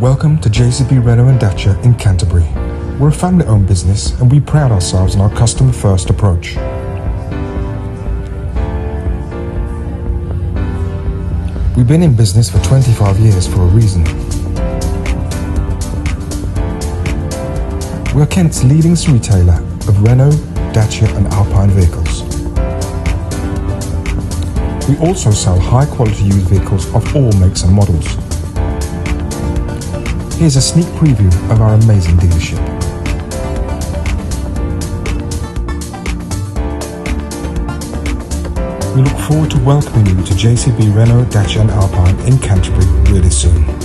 Welcome to JCB Renault and Dacia in Canterbury. We're a family-owned business and we pride ourselves on our customer-first approach. We've been in business for 25 years for a reason. We are Kent's leading retailer of Renault, Dacia and Alpine vehicles. We also sell high-quality used vehicles of all makes and models. Here's a sneak preview of our amazing dealership. We look forward to welcoming you to JCB Renault, Dacia and Alpine in Canterbury really soon.